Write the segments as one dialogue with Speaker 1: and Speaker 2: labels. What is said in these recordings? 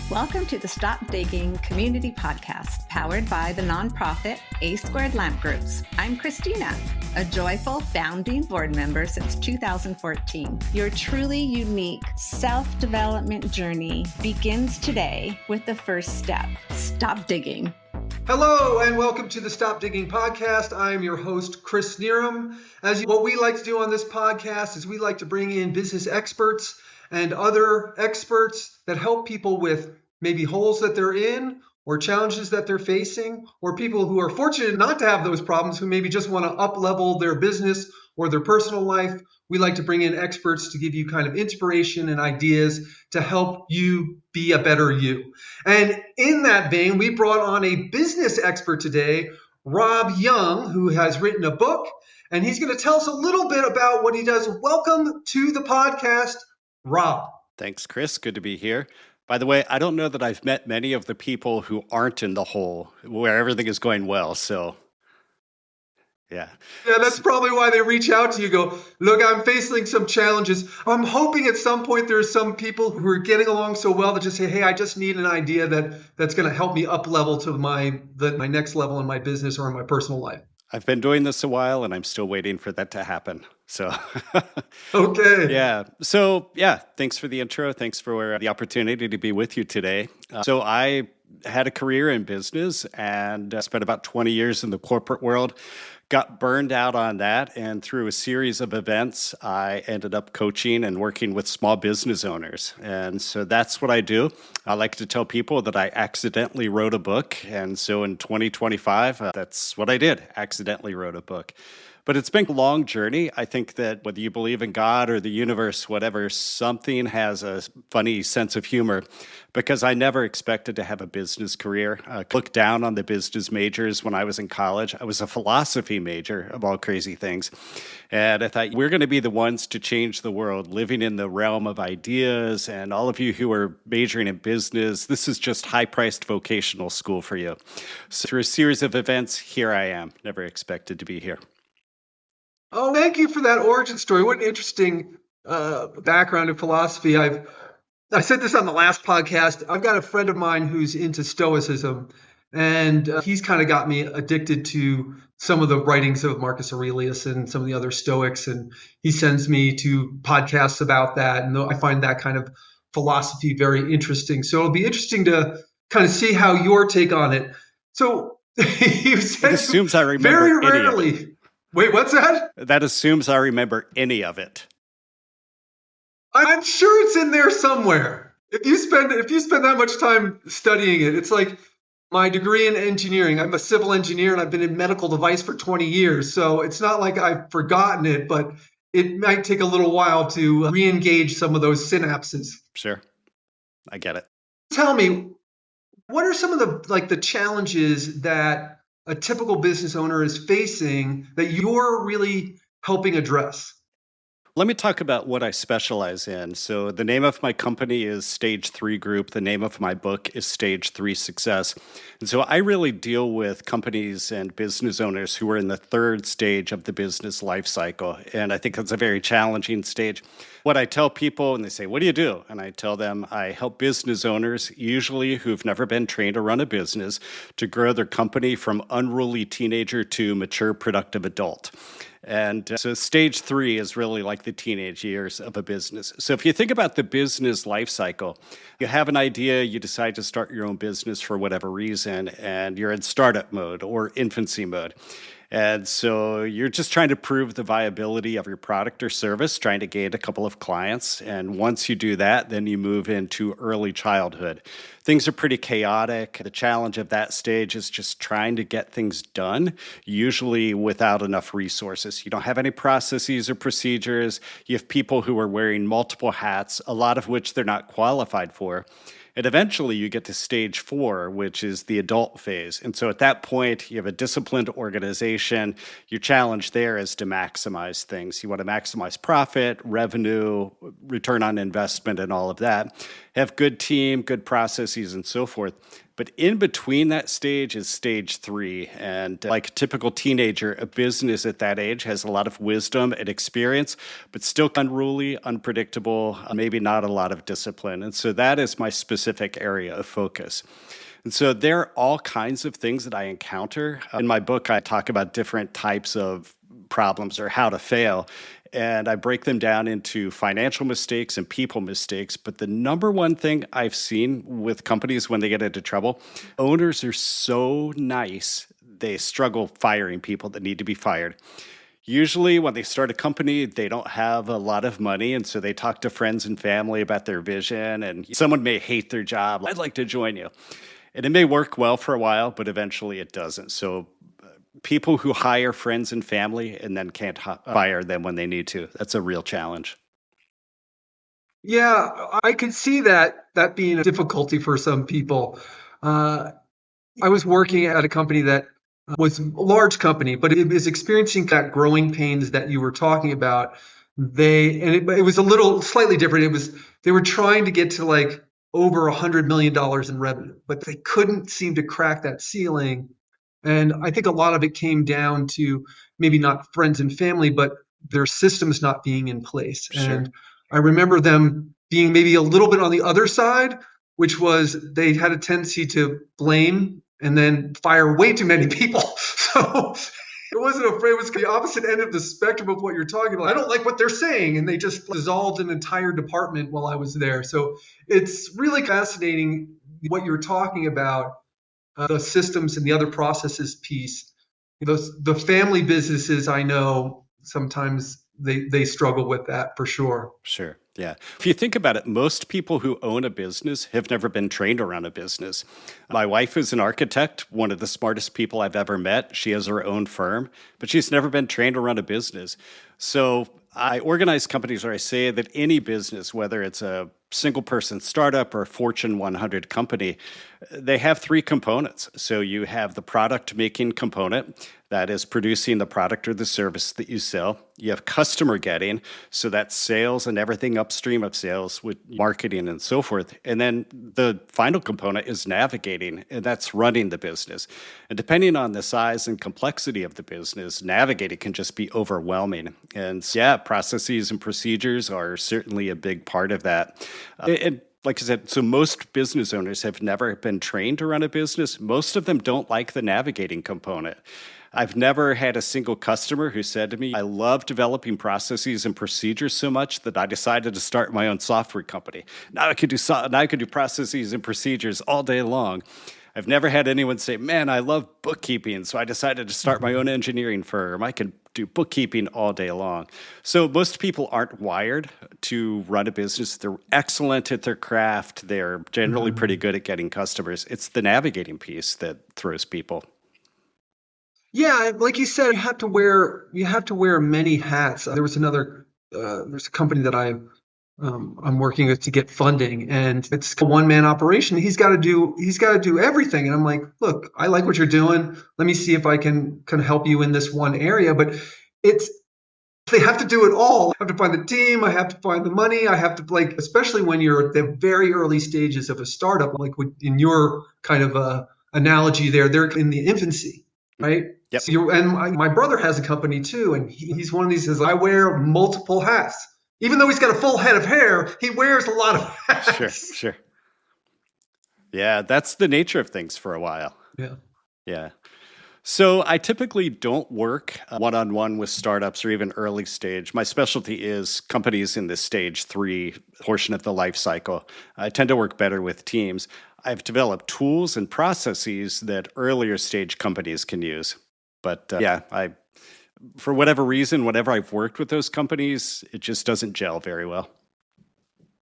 Speaker 1: Welcome to the Stop Digging Community Podcast, powered by the nonprofit A² Lamp Groups. I'm Christina, a joyful founding board member since 2014. Your truly unique self-development journey begins today with the first step. Stop digging.
Speaker 2: Hello and welcome to the Stop Digging Podcast. I'm your host, Chris Neerum. What we like to do on this podcast is we like to bring in business experts and other experts that help people with maybe holes that they're in or challenges that they're facing, or people who are fortunate not to have those problems who maybe just want to up-level their business or their personal life. We like to bring in experts to give you kind of inspiration and ideas to help you be a better you. And in that vein, we brought on a business expert today, Rob Young, who has written a book, and he's going to tell us a little bit about what he does. Welcome to the podcast, Rob.
Speaker 3: Thanks, Chris. Good to be here. By the way, I don't know that I've met many of the people who aren't in the hole where everything is going well. So, yeah.
Speaker 2: Yeah, that's probably why they reach out to you, go, look, I'm facing some challenges. I'm hoping at some point there's some people who are getting along so well that just say, hey, I just need an idea that's going to help me up level to my next level in my business or in my personal life.
Speaker 3: I've been doing this a while and I'm still waiting for that to happen. So,
Speaker 2: okay.
Speaker 3: Yeah. So, yeah, thanks for the intro. Thanks for the opportunity to be with you today. So I had a career in business and spent about 20 years in the corporate world. Got burned out on that, and through a series of events, I ended up coaching and working with small business owners. And so that's what I do. I like to tell people that I accidentally wrote a book. And so in 2025, that's what I did, accidentally wrote a book. But it's been a long journey. I think that whether you believe in God or the universe, whatever, something has a funny sense of humor, because I never expected to have a business career. I looked down on the business majors when I was in college. I was a philosophy major, of all crazy things. And I thought, we're going to be the ones to change the world, living in the realm of ideas. And all of you who are majoring in business, this is just high-priced vocational school for you. So through a series of events, here I am. Never expected to be here.
Speaker 2: Oh, thank you for that origin story. What an interesting background in philosophy. I said this on the last podcast. I've got a friend of mine who's into Stoicism, and he's kind of got me addicted to some of the writings of Marcus Aurelius and some of the other Stoics, and he sends me to podcasts about that, and I find that kind of philosophy very interesting. So it'll be interesting to kind of see how your take on it. So you said
Speaker 3: it assumes I remember
Speaker 2: very
Speaker 3: any
Speaker 2: rarely.
Speaker 3: of it.
Speaker 2: Wait, what's that?
Speaker 3: That assumes I remember any of it.
Speaker 2: I'm sure it's in there somewhere. If you spend that much time studying it, it's like my degree in engineering. I'm a civil engineer and I've been in medical device for 20 years. So it's not like I've forgotten it, but it might take a little while to re-engage some of those synapses.
Speaker 3: Sure. I get it.
Speaker 2: Tell me, what are some of the challenges that a typical business owner is facing that you're really helping address?
Speaker 3: Let me talk about what I specialize in. So the name of my company is Stage 3 Group. The name of my book is Stage 3 Success. And so I really deal with companies and business owners who are in the third stage of the business life cycle. And I think that's a very challenging stage. What I tell people, and they say, what do you do? And I tell them I help business owners, usually who've never been trained to run a business, to grow their company from unruly teenager to mature, productive adult. And so stage 3 is really like the teenage years of a business. So if you think about the business life cycle, you have an idea, you decide to start your own business for whatever reason, and you're in startup mode or infancy mode. And so you're just trying to prove the viability of your product or service, trying to gain a couple of clients. And once you do that, then you move into early childhood. Things are pretty chaotic. The challenge of that stage is just trying to get things done, usually without enough resources. You don't have any processes or procedures. You have people who are wearing multiple hats, a lot of which they're not qualified for. And eventually you get to stage 4, which is the adult phase. And so at that point, you have a disciplined organization. Your challenge there is to maximize things. You want to maximize profit, revenue, return on investment, and all of that. have good team, good processes, and so forth. But in between that stage is stage 3. And like a typical teenager, a business at that age has a lot of wisdom and experience, but still unruly, unpredictable, maybe not a lot of discipline. And so that is my specific area of focus. And so there are all kinds of things that I encounter. In my book, I talk about different types of problems or how to fail. And I break them down into financial mistakes and people mistakes. But the number one thing I've seen with companies when they get into trouble, owners are so nice, they struggle firing people that need to be fired. Usually when they start a company, they don't have a lot of money. And so they talk to friends and family about their vision. And someone may hate their job. I'd like to join you. And it may work well for a while, but eventually it doesn't. So people who hire friends and family and then can't fire them when they need to, that's a real challenge.
Speaker 2: Yeah, I could see that being a difficulty for some people. I was working at a company that was a large company, but it was experiencing that growing pains that you were talking about. It was a little slightly different. They were trying to get to like over $100 million in revenue, but they couldn't seem to crack that ceiling. And I think a lot of it came down to maybe not friends and family, but their systems not being in place.
Speaker 3: Sure.
Speaker 2: And I remember them being maybe a little bit on the other side, which was they had a tendency to blame and then fire way too many people. So it was the opposite end of the spectrum of what you're talking about. I don't like what they're saying. And they just dissolved an entire department while I was there. So it's really fascinating what you're talking about. The systems and the other processes piece. The family businesses, I know sometimes they struggle with that for sure.
Speaker 3: Sure. Yeah. If you think about it, most people who own a business have never been trained around a business. My wife is an architect, one of the smartest people I've ever met. She has her own firm, but she's never been trained around a business. So I organize companies where I say that any business, whether it's a single person startup or a Fortune 100 company, they have 3 components. So you have the product making component, that is producing the product or the service that you sell. You have customer getting, so that's sales and everything upstream of sales with marketing and so forth. And then the final component is navigating, and that's running the business. And depending on the size and complexity of the business, navigating can just be overwhelming. And yeah, processes and procedures are certainly a big part of that. And like I said, so most business owners have never been trained to run a business. Most of them don't like the navigating component. I've never had a single customer who said to me, I love developing processes and procedures so much that I decided to start my own software company. Now I could do processes and procedures all day long. I've never had anyone say, man, I love bookkeeping, so I decided to start my own engineering firm. I can do bookkeeping all day long. So most people aren't wired to run a business. They're excellent at their craft. They're generally pretty good at getting customers. It's the navigating piece that throws people.
Speaker 2: Yeah, like you said, you have to wear many hats. There's a company that I'm working with to get funding, and it's a one-man operation. He's got to do everything. And I'm like, look, I like what you're doing. Let me see if I can help you in this one area. But they have to do it all. I have to find the team. I have to find the money. I have to especially when you're at the very early stages of a startup, like in your kind of analogy there, they're in the infancy, right?
Speaker 3: Yep.
Speaker 2: So my brother has a company too, and he's one of these says, I wear multiple hats. Even though he's got a full head of hair, he wears a lot of hats.
Speaker 3: Sure. Yeah, that's the nature of things for a while. Yeah. So I typically don't work one-on-one with startups or even early stage. My specialty is companies in the stage 3 portion of the life cycle. I tend to work better with teams. I've developed tools and processes that earlier stage companies can use. But for whatever reason, whenever I've worked with those companies, it just doesn't gel very well.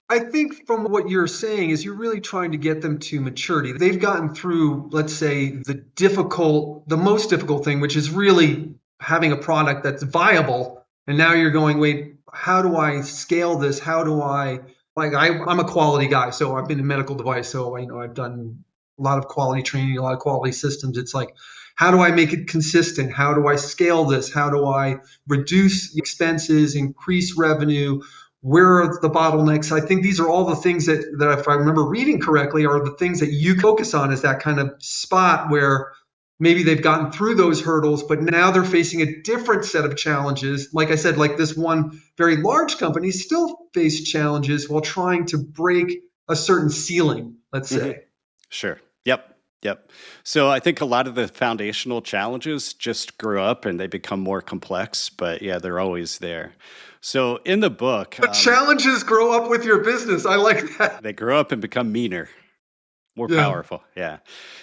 Speaker 2: I think from what you're saying is you're really trying to get them to maturity. They've gotten through, let's say, the most difficult thing, which is really having a product that's viable. And now you're going, wait, how do I scale this? How do I'm a quality guy. So I've been in medical device. So, I've done a lot of quality training, a lot of quality systems. It's like, how do I make it consistent? How do I scale this? How do I reduce expenses, increase revenue? Where are the bottlenecks? I think these are all the things that if I remember reading correctly, are the things that you focus on as that kind of spot where maybe they've gotten through those hurdles, but now they're facing a different set of challenges. Like I said, like this one very large company still face challenges while trying to break a certain ceiling, let's say.
Speaker 3: Sure. Yep. Yep. So I think a lot of the foundational challenges just grow up and they become more complex, but yeah, they're always there. So in the book,
Speaker 2: But challenges grow up with your business. I like that.
Speaker 3: they grow up and become meaner. More
Speaker 2: Yeah.
Speaker 3: powerful. Yeah.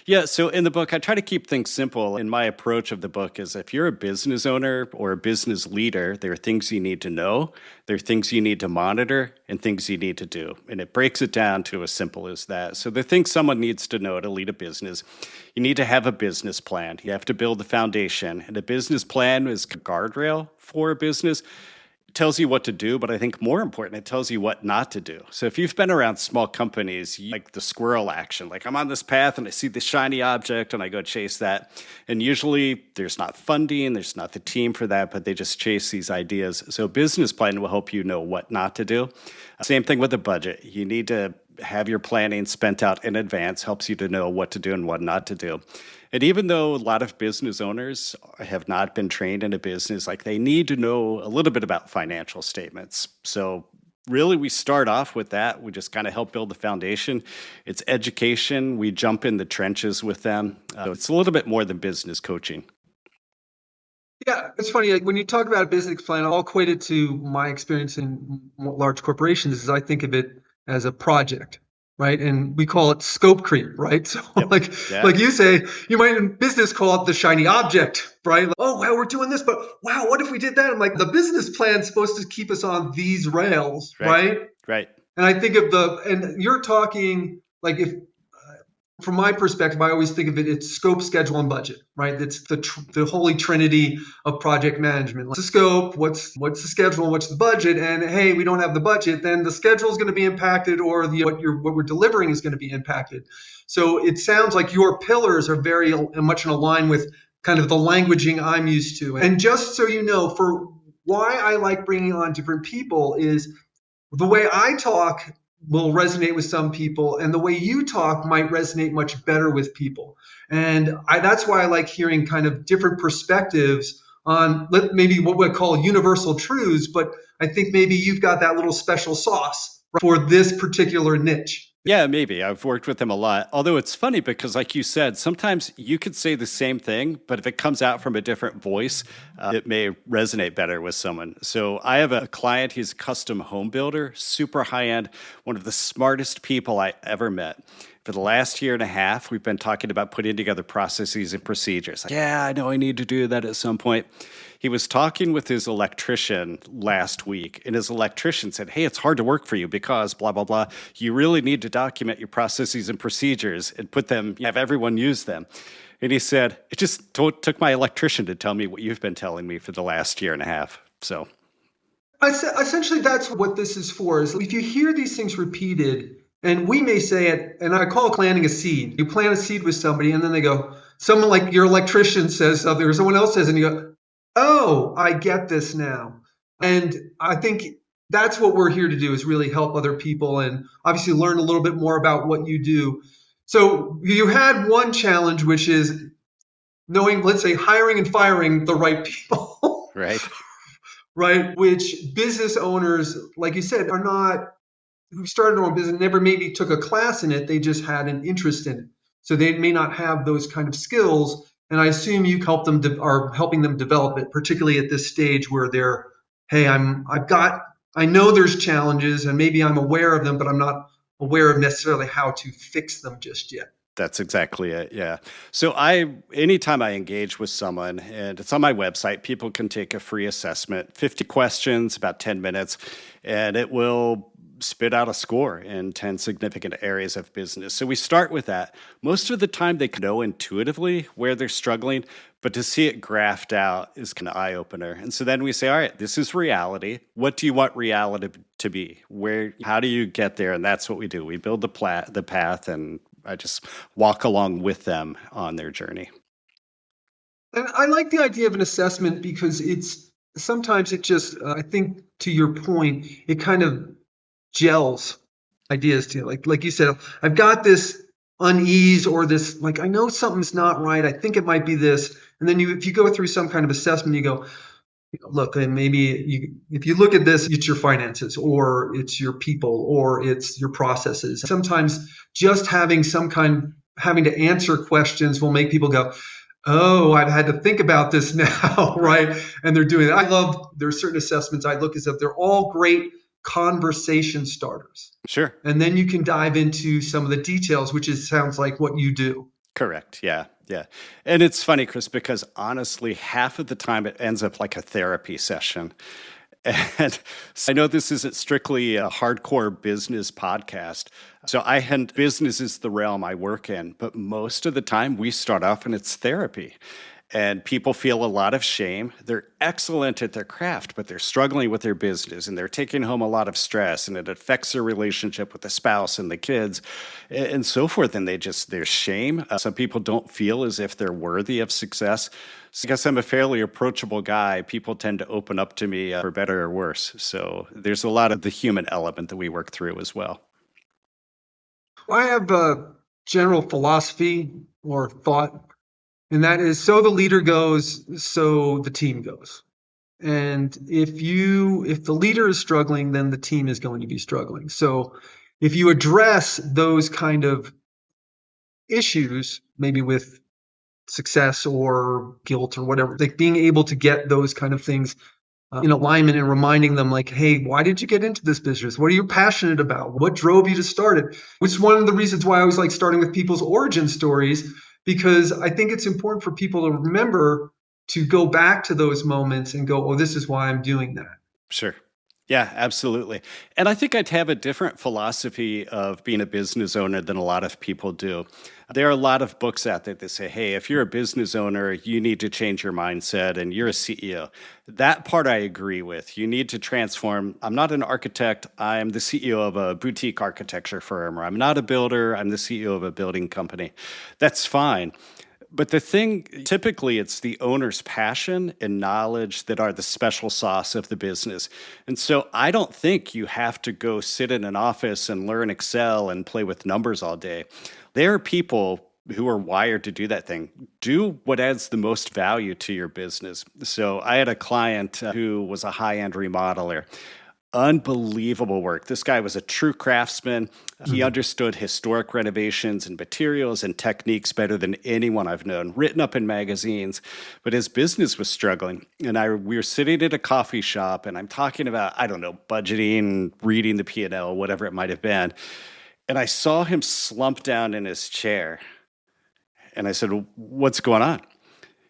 Speaker 3: Yeah. So in the book, I try to keep things simple. And my approach of the book is if you're a business owner or a business leader, there are things you need to know, there are things you need to monitor, and things you need to do. And it breaks it down to as simple as that. So the things someone needs to know to lead a business, you need to have a business plan. You have to build the foundation. And a business plan is a guardrail for a business. Tells you what to do, but I think more important, it tells you what not to do. So if you've been around small companies, like the squirrel action, like I'm on this path and I see the shiny object and I go chase that. And usually there's not funding, there's not the team for that, but they just chase these ideas. So business plan will help you know what not to do. Same thing with the budget. You need to have your planning spent out in advance, helps you to know what to do and what not to do. And even though a lot of business owners have not been trained in a business, like they need to know a little bit about financial statements. So really we start off with that. We just kind of help build the foundation. It's education. We jump in the trenches with them. So it's a little bit more than business coaching.
Speaker 2: Yeah, it's funny. Like, when you talk about a business plan, I'll equate it to my experience in large corporations. Is I think of it as a project, right? And we call it scope creep, right? So,
Speaker 3: Yep. Yeah.
Speaker 2: like you say, you might in business call it the shiny object, right? Like, oh, wow, we're doing this, but wow, what if we did that? I'm like, the business plan's supposed to keep us on these rails, right?
Speaker 3: Right.
Speaker 2: And I think of and you're talking like if from my perspective, I always think of it, it's scope, schedule, and budget, right? It's the holy trinity of project management. What's the scope? What's the schedule? What's the budget? And hey, we don't have the budget, then the schedule is going to be impacted, or what we're delivering is going to be impacted. So it sounds like your pillars are very much in line with kind of the languaging I'm used to. And just so you know, for why I like bringing on different people is the way I talk will resonate with some people, and the way you talk might resonate much better with people. And that's why I like hearing kind of different perspectives on maybe what we call universal truths, but I think maybe you've got that little special sauce for this particular niche.
Speaker 3: Yeah, maybe. I've worked with them a lot. Although it's funny because, like you said, sometimes you could say the same thing, but if it comes out from a different voice, it may resonate better with someone. So I have a client, he's a custom home builder, super high end, one of the smartest people I ever met. For the last year and a half, we've been talking about putting together processes and procedures. Like, yeah, I know I need to do that at some point. He was talking with his electrician last week, and his electrician said, hey, it's hard to work for you because blah, blah, blah. You really need to document your processes and procedures and have everyone use them. And he said, it just took my electrician to tell me what you've been telling me for the last year and a half. So
Speaker 2: Essentially, that's what this is for. Is if you hear these things repeated, and we may say it, and I call it planting a seed. You plant a seed with somebody, and then they go, someone like your electrician says something, or someone else says, and you go, oh, I get this now. And I think that's what we're here to do, is really help other people and obviously learn a little bit more about what you do. So you had one challenge, which is knowing, let's say, hiring and firing the right people.
Speaker 3: Right.
Speaker 2: Right. Which business owners, like you said, are not, who started their own business, never maybe took a class in it. They just had an interest in it. So they may not have those kind of skills. And I assume you are helping them develop it, particularly at this stage where they're, hey, I know there's challenges and maybe I'm aware of them, but I'm not aware of necessarily how to fix them just yet.
Speaker 3: That's exactly it. Yeah. So anytime I engage with someone, and it's on my website, people can take a free assessment, 50 questions, about 10 minutes, and it will spit out a score in 10 significant areas of business. So we start with that. Most of the time they can know intuitively where they're struggling, but to see it graphed out is kind of eye-opener. And so then we say, all right, this is reality. What do you want reality to be? How do you get there? And that's what we do. We build the path, and I just walk along with them on their journey.
Speaker 2: And I like the idea of an assessment because it's sometimes it just, I think to your point, it kind of gels ideas to you. Like you said, I've got this unease or this, like, I know something's not right. I think it might be this. And then if you go through some kind of assessment, you go, look, and if you look at this, it's your finances or it's your people or it's your processes. Sometimes just having having to answer questions will make people go, oh, I've had to think about this now, right? And they're doing it. There's certain assessments I look as if they're all great conversation starters.
Speaker 3: Sure.
Speaker 2: And then you can dive into some of the details, which sounds like what you do.
Speaker 3: Correct. Yeah. Yeah. And it's funny, Chris, because honestly, half of the time it ends up like a therapy session. And I know this isn't strictly a hardcore business podcast. So business is the realm I work in, but most of the time we start off and it's therapy. And people feel a lot of shame. They're excellent at their craft, but they're struggling with their business and they're taking home a lot of stress and it affects their relationship with the spouse and the kids and so forth. And there's shame. Some people don't feel as if they're worthy of success. So I guess I'm a fairly approachable guy. People tend to open up to me for better or worse. So there's a lot of the human element that we work through as well.
Speaker 2: I have a general philosophy or thought. And that is, so the leader goes, so the team goes. And if the leader is struggling, then the team is going to be struggling. So if you address those kind of issues, maybe with success or guilt or whatever, like being able to get those kind of things in alignment and reminding them like, hey, why did you get into this business? What are you passionate about? What drove you to start it? Which is one of the reasons why I always like starting with people's origin stories, because I think it's important for people to remember to go back to those moments and go, oh, this is why I'm doing that.
Speaker 3: Sure. Yeah, absolutely. And I think I'd have a different philosophy of being a business owner than a lot of people do. There are a lot of books out there that say, hey, if you're a business owner, you need to change your mindset and you're a CEO. That part I agree with. You need to transform. I'm not an architect. I'm the CEO of a boutique architecture firm, or I'm not a builder. I'm the CEO of a building company. That's fine. But the thing, typically, it's the owner's passion and knowledge that are the special sauce of the business. And so I don't think you have to go sit in an office and learn Excel and play with numbers all day. There are people who are wired to do that thing. Do what adds the most value to your business. So I had a client who was a high-end remodeler. Unbelievable work. This guy was a true craftsman. He understood historic renovations and materials and techniques better than anyone I've known, written up in magazines. But his business was struggling. And we were sitting at a coffee shop, and I'm talking about, I don't know, budgeting, reading the P&L, whatever it might have been. And I saw him slump down in his chair. And I said, what's going on?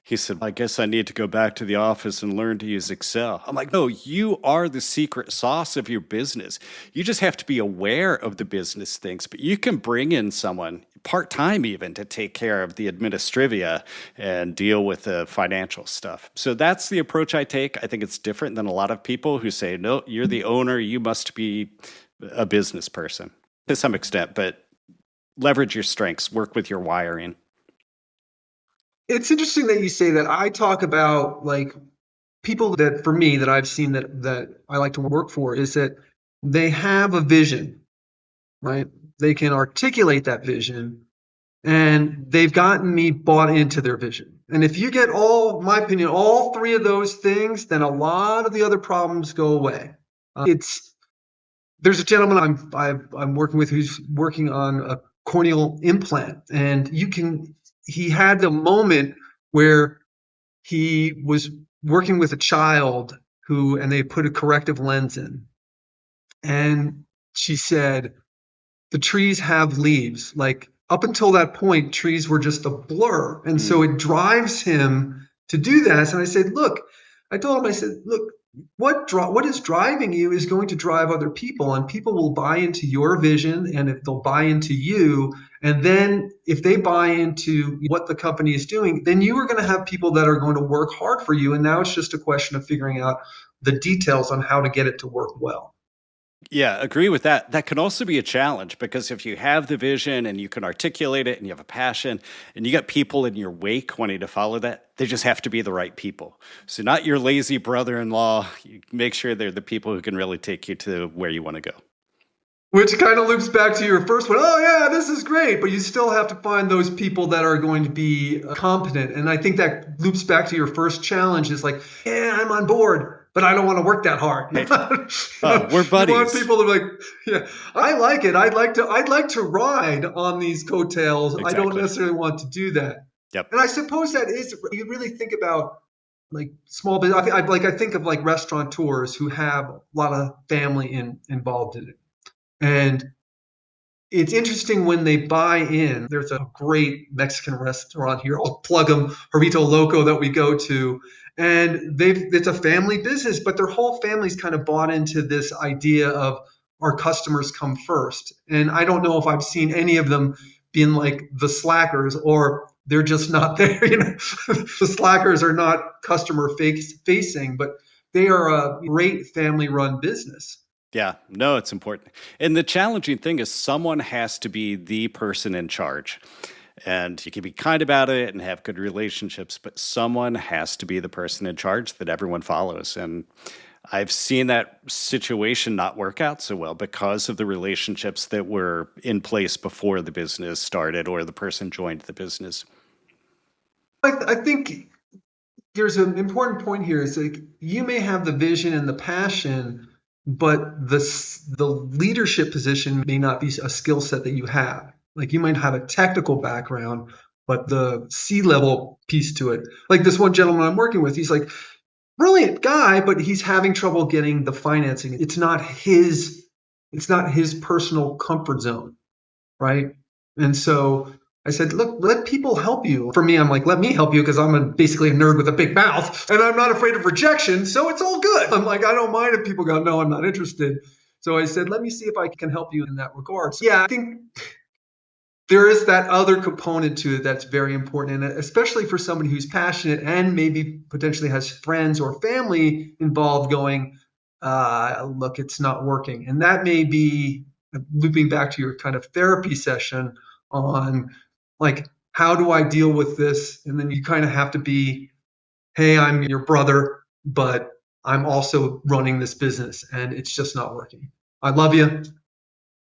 Speaker 3: He said, I guess I need to go back to the office and learn to use Excel. I'm like, no, you are the secret sauce of your business. You just have to be aware of the business things, but you can bring in someone part-time even to take care of the administrivia and deal with the financial stuff. So that's the approach I take. I think it's different than a lot of people who say, no, you're the owner. You must be a business person to some extent, but leverage your strengths, work with your wiring.
Speaker 2: It's interesting that you say that. I talk about like people that, for me, that I've seen that I like to work for, is that they have a vision, right? They can articulate that vision, and they've gotten me bought into their vision. And if you get my opinion, all three of those things, then a lot of the other problems go away. There's a gentleman I'm working with who's working on a corneal implant, and he had the moment where he was working with a child and they put a corrective lens in. And she said, the trees have leaves. Like up until that point, trees were just a blur. And so it drives him to do that. And I told him, look, what is driving you is going to drive other people, and people will buy into your vision, and if they'll buy into you, and then if they buy into what the company is doing, then you are going to have people that are going to work hard for you. And now it's just a question of figuring out the details on how to get it to work well.
Speaker 3: Yeah, agree with that. That can also be a challenge because if you have the vision and you can articulate it and you have a passion and you got people in your wake wanting to follow that, they just have to be the right people. So, not your lazy brother in law. You make sure they're the people who can really take you to where you want to go.
Speaker 2: Which kind of loops back to your first one. Oh, yeah, this is great. But you still have to find those people that are going to be competent. And I think that loops back to your first challenge is like, yeah, I'm on board, but I don't want to work that hard.
Speaker 3: Hey, we're buddies.
Speaker 2: You want people to be like, yeah, I like it. I'd like to ride on these coattails.
Speaker 3: Exactly.
Speaker 2: I don't necessarily want to do that.
Speaker 3: Yep.
Speaker 2: And I suppose that is, you really think about like small business. I think of like restaurateurs who have a lot of family involved in it. And it's interesting when they buy in. There's a great Mexican restaurant here. I'll plug them, Jarrito Loco, that we go to. And it's a family business, but their whole family's kind of bought into this idea of our customers come first. And I don't know if I've seen any of them being like the slackers, or they're just not there. The slackers are not customer facing, but they are a great family run business.
Speaker 3: Yeah, no, it's important. And the challenging thing is someone has to be the person in charge. And you can be kind about it and have good relationships, but someone has to be the person in charge that everyone follows. And I've seen that situation not work out so well because of the relationships that were in place before the business started or the person joined the business.
Speaker 2: I think there's an important point here. It's like you may have the vision and the passion, but the leadership position may not be a skill set that you have. Like you might have a technical background, but the C-level piece to it. Like this one gentleman I'm working with, he's like brilliant guy, but he's having trouble getting the financing. It's not his personal comfort zone, right? And so I said, look, let people help you. For me, I'm like, let me help you because I'm basically a nerd with a big mouth and I'm not afraid of rejection. So it's all good. I'm like, I don't mind if people go, no, I'm not interested. So I said, let me see if I can help you in that regard. So yeah, I think there is that other component to it that's very important. And especially for somebody who's passionate and maybe potentially has friends or family involved going, look, it's not working. And that may be looping back to your kind of therapy session on like, how do I deal with this? And then you kind of have to be, hey, I'm your brother, but I'm also running this business and it's just not working. I love you.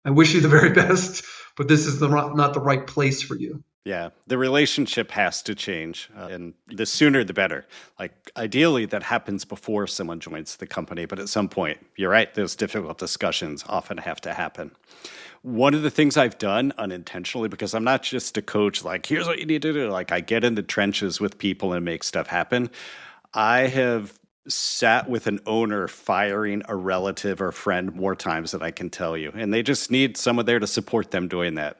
Speaker 2: I wish you the very best, but this is not the right place for you.
Speaker 3: Yeah, the relationship has to change, and the sooner the better. Like ideally that happens before someone joins the company, but at some point, you're right, those difficult discussions often have to happen. One of the things I've done unintentionally, because I'm not just a coach, like, here's what you need to do. Like I get in the trenches with people and make stuff happen. I have sat with an owner firing a relative or friend more times than I can tell you. And they just need someone there to support them doing that.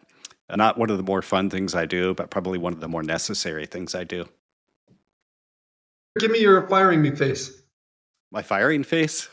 Speaker 3: Not one of the more fun things I do, but probably one of the more necessary things I do.
Speaker 2: Give me your firing me face.
Speaker 3: My firing face?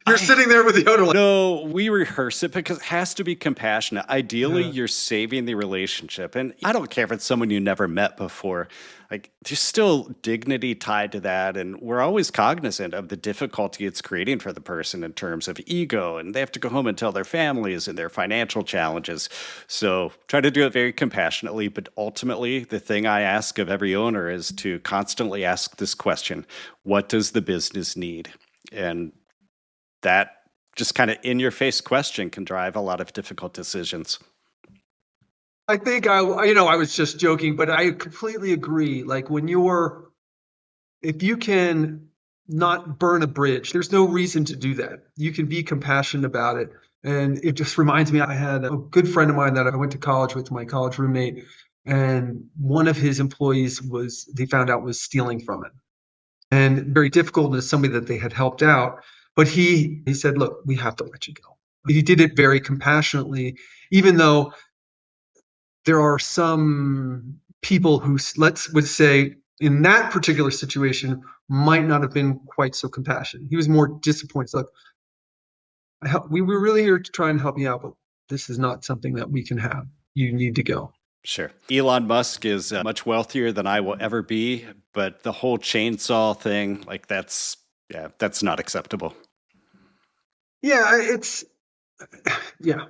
Speaker 2: You're sitting there with the owner. Like,
Speaker 3: no, we rehearse it because it has to be compassionate. Ideally, you're saving the relationship. And I don't care if it's someone you never met before. Like, there's still dignity tied to that. And we're always cognizant of the difficulty it's creating for the person in terms of ego. And they have to go home and tell their families and their financial challenges. So try to do it very compassionately. But ultimately, the thing I ask of every owner is to constantly ask this question: what does the business need? And that just kind of in-your-face question can drive a lot of difficult decisions.
Speaker 2: I think I was just joking, but I completely agree. Like if you can not burn a bridge, there's no reason to do that. You can be compassionate about it. And it just reminds me, I had a good friend of mine that I went to college with, my college roommate, and one of his employees they found out was stealing from him. And very difficult as somebody that they had helped out. But he said, look, we have to let you go. He did it very compassionately, even though there are some people who, would say, in that particular situation, might not have been quite so compassionate. He was more disappointed. Look, we were really here to try and help you out, but this is not something that we can have. You need to go.
Speaker 3: Sure. Elon Musk is much wealthier than I will ever be, but the whole chainsaw thing, like that's not acceptable.
Speaker 2: Yeah, yeah,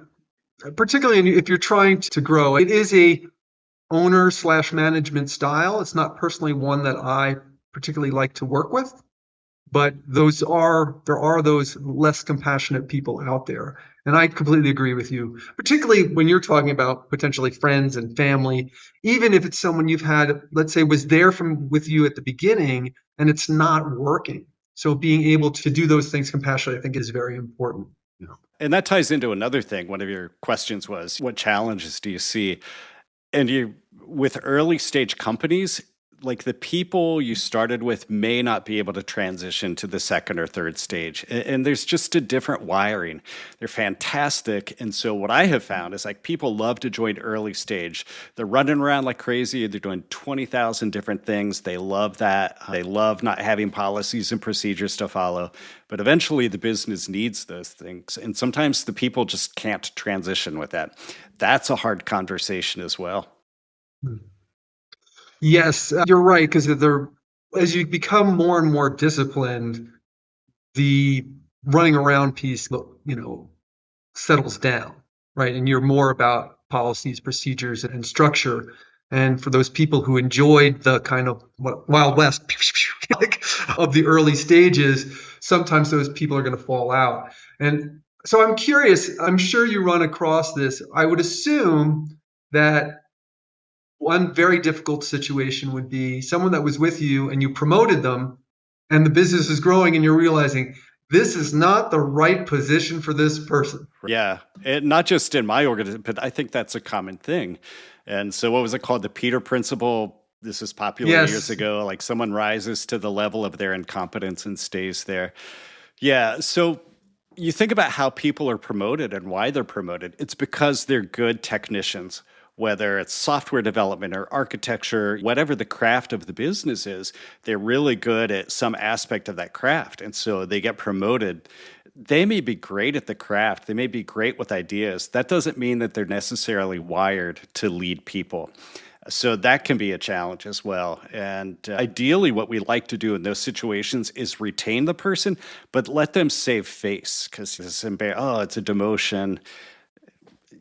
Speaker 2: particularly if you're trying to grow. It is a owner slash management style. It's not personally one that I particularly like to work with, but there are those less compassionate people out there. And I completely agree with you, particularly when you're talking about potentially friends and family, even if it's someone you've had, let's say, was there with you at the beginning and it's not working. So being able to do those things compassionately, I think, is very important.
Speaker 3: And that ties into another thing. One of your questions was, what challenges do you see? And with early stage companies, like the people you started with may not be able to transition to the second or third stage. And there's just a different wiring. They're fantastic. And so what I have found is like people love to join early stage. They're running around like crazy. They're doing 20,000 different things. They love that. They love not having policies and procedures to follow. But eventually the business needs those things. And sometimes the people just can't transition with that. That's a hard conversation as well.
Speaker 2: Yes, you're right, because as you become more and more disciplined, the running around piece, settles down, right? And you're more about policies, procedures, and structure. And for those people who enjoyed the kind of Wild West of the early stages, sometimes those people are going to fall out. And so I'm curious, I'm sure you run across this. I would assume that one very difficult situation would be someone that was with you and you promoted them and the business is growing and you're realizing this is not the right position for this person.
Speaker 3: Yeah, not just in my organization, but I think that's a common thing. And so what was it called? The Peter Principle. This is popular years ago. Like someone rises to the level of their incompetence and stays there. Yeah, so you think about how people are promoted and why they're promoted. It's because they're good technicians, whether it's software development or architecture, whatever the craft of the business is, they're really good at some aspect of that craft. And so they get promoted. They may be great at the craft. They may be great with ideas. That doesn't mean that they're necessarily wired to lead people. So that can be a challenge as well. And ideally, what we like to do in those situations is retain the person, but let them save face because it's a demotion.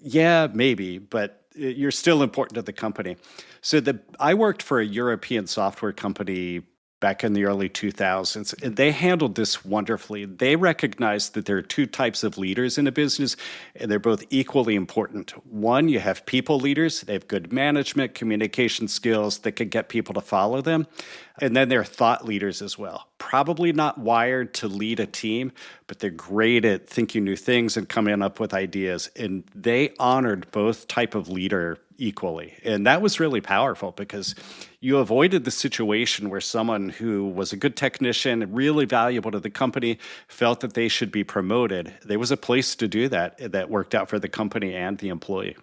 Speaker 3: Yeah, maybe, but you're still important to the company. So I worked for a European software company back in the early 2000s, and they handled this wonderfully. They recognized that there are two types of leaders in a business, and they're both equally important. One, you have people leaders. They have good management, communication skills that can get people to follow them. And then there are thought leaders as well. Probably not wired to lead a team, but they're great at thinking new things and coming up with ideas. And they honored both type of leader equally. And that was really powerful because you avoided the situation where someone who was a good technician, really valuable to the company, felt that they should be promoted. There was a place to do that worked out for the company and the employee.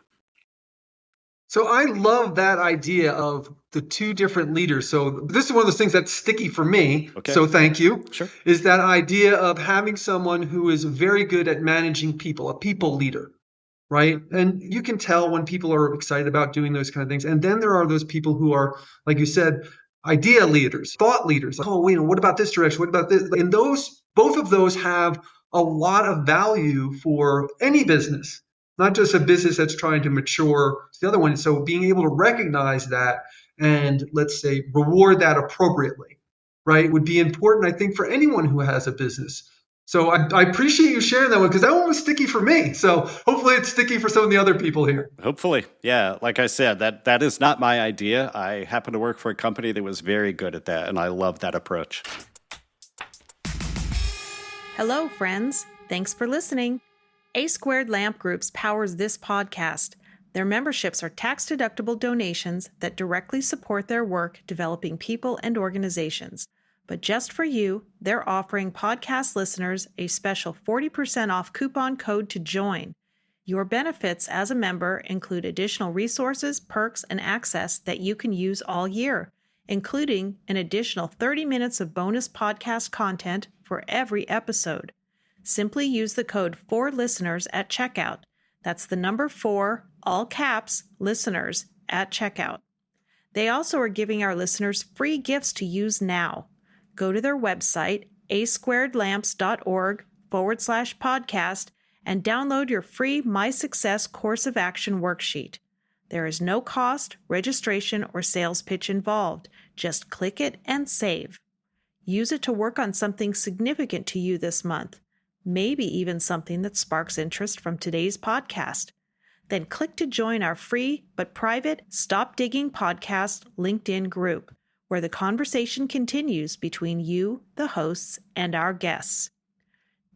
Speaker 2: So I love that idea of the two different leaders. So this is one of those things that's sticky for me. Okay. So thank you.
Speaker 3: Sure.
Speaker 2: Is that idea of having someone who is very good at managing people, a people leader, right? And you can tell when people are excited about doing those kind of things. And then there are those people who are, like you said, idea leaders, thought leaders. Like, what about this direction? What about this? And both of those have a lot of value for any business. Not just a business that's trying to mature. It's the other one. So being able to recognize that and, let's say, reward that appropriately, right, would be important, I think, for anyone who has a business. So I appreciate you sharing that one because that one was sticky for me. So hopefully it's sticky for some of the other people here.
Speaker 3: Hopefully. Yeah. Like I said, that is not my idea. I happen to work for a company that was very good at that, and I love that approach.
Speaker 1: Hello, friends. Thanks for listening. A² Lamp Groups powers this podcast. Their memberships are tax-deductible donations that directly support their work developing people and organizations. But just for you, they're offering podcast listeners a special 40% off coupon code to join. Your benefits as a member include additional resources, perks, and access that you can use all year, including an additional 30 minutes of bonus podcast content for every episode. Simply use the code 4listeners at checkout. That's the number 4, all caps, listeners at checkout. They also are giving our listeners free gifts to use now. Go to their website, asquaredlamps.org
Speaker 4: 3rd-Stage.com/podcast and download your free My Success Course of Action worksheet. There is no cost, registration, or sales pitch involved. Just click it and save. Use it to work on something significant to you this month, maybe even something that sparks interest from today's podcast. Then click to join our free but private Stop Digging Podcast LinkedIn group, where the conversation continues between you, the hosts, and our guests.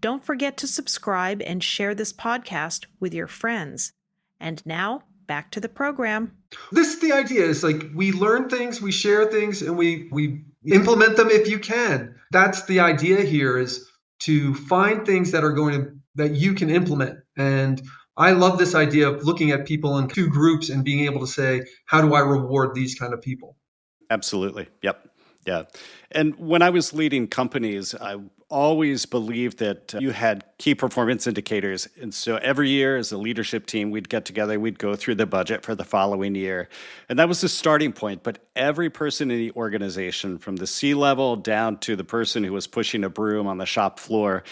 Speaker 4: Don't forget to subscribe and share this podcast with your friends. And now, back to the program.
Speaker 2: This is the idea. It's like we learn things, we share things, and we implement them if you can. That's the idea here, is to find things that you can implement. And I love this idea of looking at people in two groups and being able to say, how do I reward these kind of people?
Speaker 3: Absolutely. Yep. Yeah. And when I was leading companies, I always believed that you had key performance indicators. And so every year as a leadership team, we'd get together, we'd go through the budget for the following year. And that was the starting point. But every person in the organization, from the C-level down to the person who was pushing a broom on the shop floor,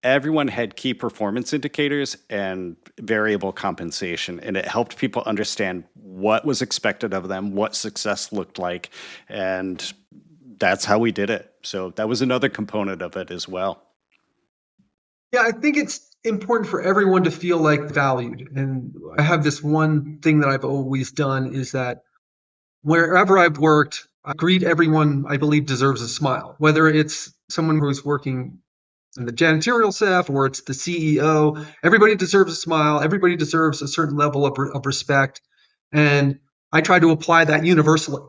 Speaker 3: everyone had key performance indicators and variable compensation, and it helped people understand what was expected of them, what success looked like, and that's how we did it. So that was another component of it as well.
Speaker 2: Yeah, I think it's important for everyone to feel like valued. And I have this one thing that I've always done is that wherever I've worked, I greet everyone I believe deserves a smile, whether it's someone who's working and the janitorial staff, or it's the CEO. Everybody deserves a smile. Everybody deserves a certain level of respect. And I try to apply that universally.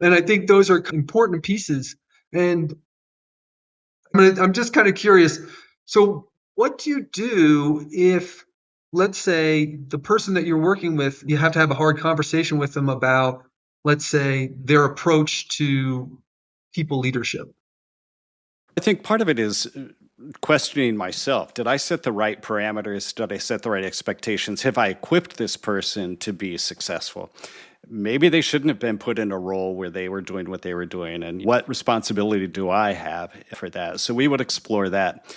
Speaker 2: And I think those are important pieces. And I'm just kind of curious. So what do you do if, let's say, the person that you're working with, you have to have a hard conversation with them about, let's say, their approach to people leadership?
Speaker 3: I think part of it is questioning myself. Did I set the right parameters? Did I set the right expectations? Have I equipped this person to be successful? Maybe they shouldn't have been put in a role where they were doing what they were doing. And what responsibility do I have for that? So we would explore that.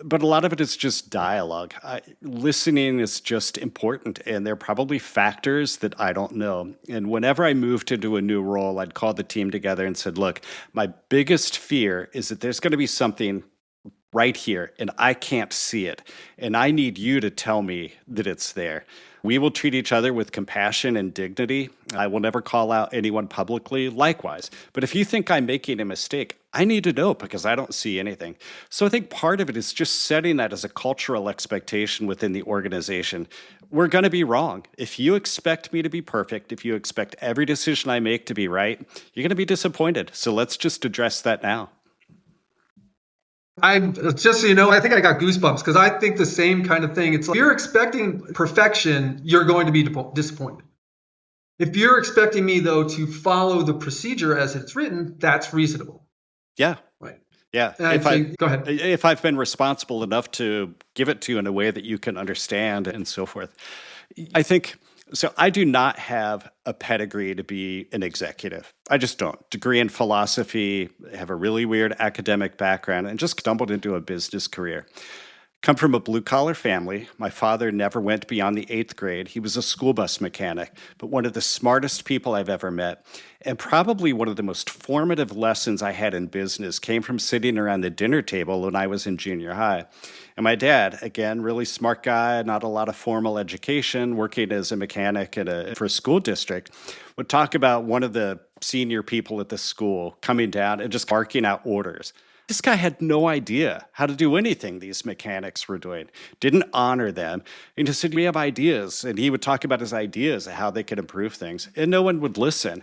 Speaker 3: But a lot of it is just dialogue. Listening is just important, and there are probably factors that I don't know. And whenever I moved into a new role, I'd call the team together and said, look, my biggest fear is that there's going to be something right here, and I can't see it. And I need you to tell me that it's there. We will treat each other with compassion and dignity. I will never call out anyone publicly, likewise. But if you think I'm making a mistake, I need to know because I don't see anything. So I think part of it is just setting that as a cultural expectation within the organization. We're going to be wrong. If you expect me to be perfect, if you expect every decision I make to be right, you're going to be disappointed. So let's just address that now.
Speaker 2: Just so you know, I think I got goosebumps because I think the same kind of thing. It's like, if you're expecting perfection, you're going to be disappointed. If you're expecting me, though, to follow the procedure as it's written, that's reasonable.
Speaker 3: Yeah.
Speaker 2: Right.
Speaker 3: Yeah.
Speaker 2: Go ahead.
Speaker 3: If I've been responsible enough to give it to you in a way that you can understand and so forth. I think, so I do not have a pedigree to be an executive. I just don't. Degree in philosophy, have a really weird academic background, and just stumbled into a business career. Come from a blue-collar family. My father never went beyond the 8th grade. He was a school bus mechanic, but one of the smartest people I've ever met. And probably one of the most formative lessons I had in business came from sitting around the dinner table when I was in junior high. And my dad, again, really smart guy, not a lot of formal education, working as a mechanic for a school district, would talk about one of the senior people at the school coming down and just barking out orders. This guy had no idea how to do anything these mechanics were doing, didn't honor them, and just said, we have ideas. And he would talk about his ideas of how they could improve things, and no one would listen.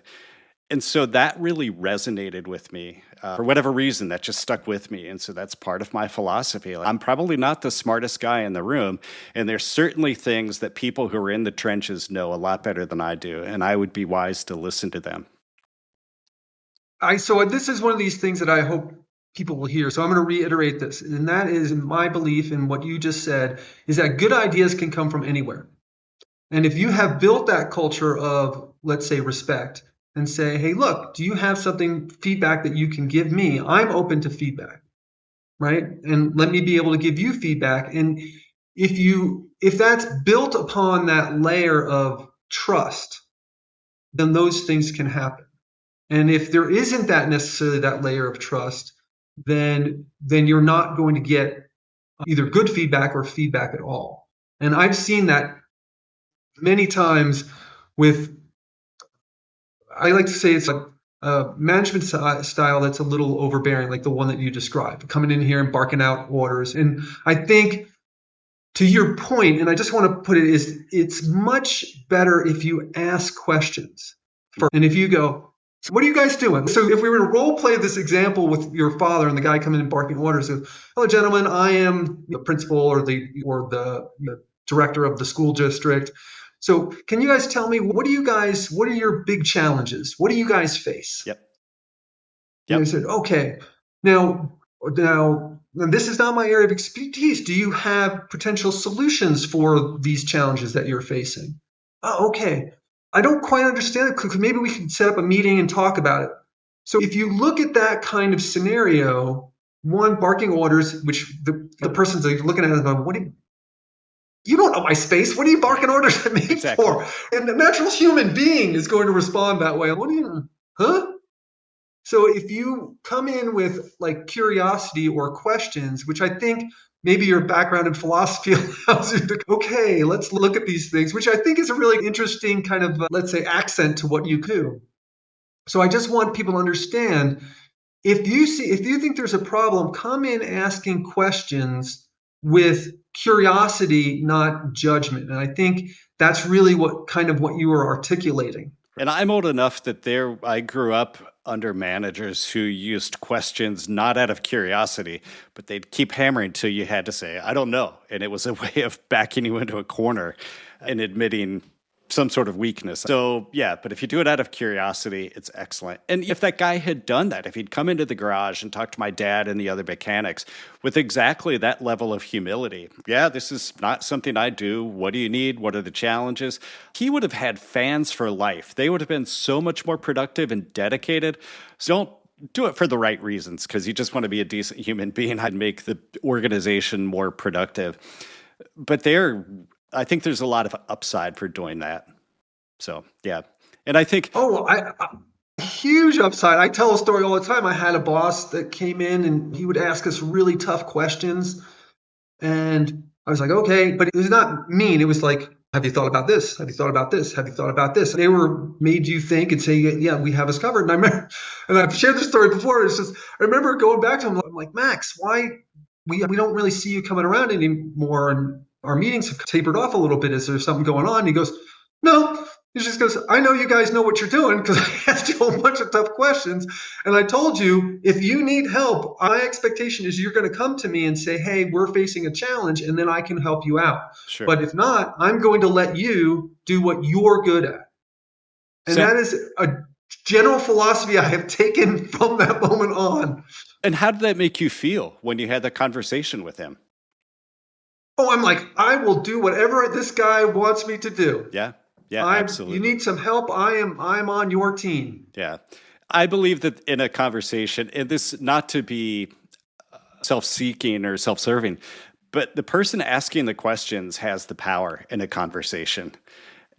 Speaker 3: And so that really resonated with me. For whatever reason, that just stuck with me. And so that's part of my philosophy. I'm probably not the smartest guy in the room, and there's certainly things that people who are in the trenches know a lot better than I do, and I would be wise to listen to them.
Speaker 2: So this is one of these things that I hope people will hear. So I'm going to reiterate this. And that is, my belief in what you just said, is that good ideas can come from anywhere. And if you have built that culture of, let's say, respect, and say, hey, look, do you have feedback that you can give me? I'm open to feedback. right? And let me be able to give you feedback. And if that's built upon that layer of trust, then those things can happen. And if there isn't that necessarily that layer of trust, then you're not going to get either good feedback or feedback at all. And I've seen that many times with, I like to say it's like a management style that's a little overbearing, like the one that you described, coming in here and barking out orders. And I think, to your point, and I just want to put it, is it's much better if you ask questions. And if you go, so what are you guys doing? So if we were to role play this example with your father and the guy coming in barking orders, hello, gentlemen, I am the principal or the director of the school district. So can you guys tell me, what are your big challenges? What do you guys face?
Speaker 3: Yep.
Speaker 2: And I said, okay, now, this is not my area of expertise. Do you have potential solutions for these challenges that you're facing? Oh, okay. I don't quite understand it. Maybe we can set up a meeting and talk about it. So if you look at that kind of scenario, one, barking orders, which the person's looking at it and going, you don't know my space. What are you barking orders at me for? And the natural human being is going to respond that way. Huh? So if you come in with like curiosity or questions, which I think maybe your background in philosophy allows you to, okay, let's look at these things, which I think is a really interesting kind of, let's say, accent to what you do. So I just want people to understand, if you think there's a problem, come in asking questions with curiosity, not judgment. And I think that's really what you were articulating.
Speaker 3: And I'm old enough that I grew up under managers who used questions not out of curiosity, but they'd keep hammering till you had to say, I don't know. And it was a way of backing you into a corner and admitting some sort of weakness. So yeah, but if you do it out of curiosity, it's excellent. And if that guy had done that, if he'd come into the garage and talked to my dad and the other mechanics with exactly that level of humility, yeah, this is not something I do. What do you need? What are the challenges? He would have had fans for life. They would have been so much more productive and dedicated. So don't do it for the right reasons, because you just want to be a decent human being and make the organization more productive. But I think there's a lot of upside for doing that. So, yeah. And I think...
Speaker 2: huge upside. I tell a story all the time. I had a boss that came in and he would ask us really tough questions. And I was like, okay, but it was not mean. It was like, have you thought about this? Have you thought about this? Have you thought about this? And they made you think and say, yeah, we have us covered. And I remember, and I've shared this story before. It's just, I remember going back to him. I'm like, Max, why we don't really see you coming around anymore? And our meetings have tapered off a little bit. Is there something going on? And he goes, no. He just goes, I know you guys know what you're doing because I asked you a bunch of tough questions. And I told you, if you need help, my expectation is you're going to come to me and say, hey, we're facing a challenge, and then I can help you out.
Speaker 3: Sure.
Speaker 2: But if not, I'm going to let you do what you're good at. And that is a general philosophy I have taken from that moment on.
Speaker 3: And how did that make you feel when you had that conversation with him?
Speaker 2: Oh, I'm like, I will do whatever this guy wants me to do.
Speaker 3: Yeah. Yeah, absolutely.
Speaker 2: You need some help, I'm on your team.
Speaker 3: Yeah. I believe that in a conversation, and this not to be self-seeking or self-serving, but the person asking the questions has the power in a conversation.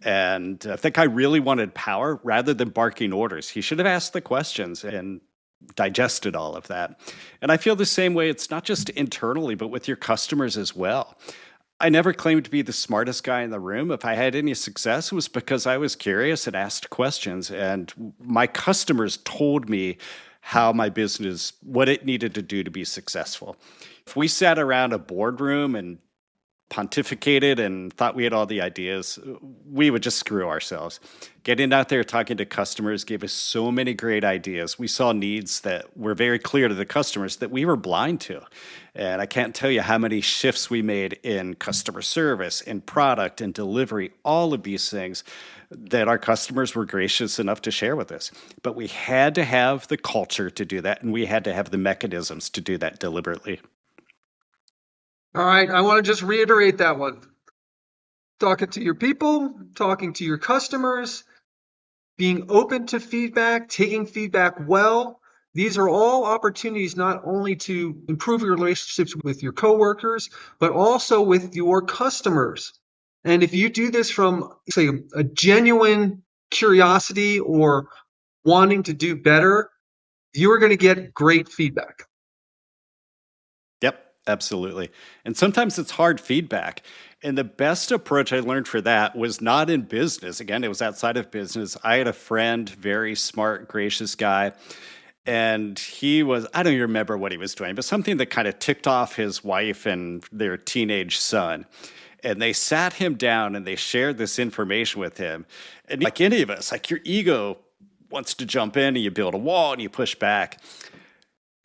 Speaker 3: And if that guy really wanted power, rather than barking orders, he should have asked the questions and digested all of that. And I feel the same way. It's not just internally, but with your customers as well. I never claimed to be the smartest guy in the room. If I had any success, it was because I was curious and asked questions. And my customers told me how my business, what it needed to do to be successful. If we sat around a boardroom and pontificated and thought we had all the ideas, we would just screw ourselves. Getting out there, talking to customers gave us so many great ideas. We saw needs that were very clear to the customers that we were blind to. And I can't tell you how many shifts we made in customer service, in product, and delivery, all of these things that our customers were gracious enough to share with us. But we had to have the culture to do that, and we had to have the mechanisms to do that deliberately.
Speaker 2: All right, I want to just reiterate that one. Talking to your people, talking to your customers, being open to feedback, taking feedback well, these are all opportunities not only to improve your relationships with your coworkers, but also with your customers. And if you do this from, say, a genuine curiosity or wanting to do better, you are going to get great feedback.
Speaker 3: Yep, absolutely. And sometimes it's hard feedback. And the best approach I learned for that was not in business. Again, it was outside of business. I had a friend, very smart, gracious guy. And he was, I don't even remember what he was doing, but something that kind of ticked off his wife and their teenage son. And they sat him down and they shared this information with him. And like any of us, like your ego wants to jump in and you build a wall and you push back.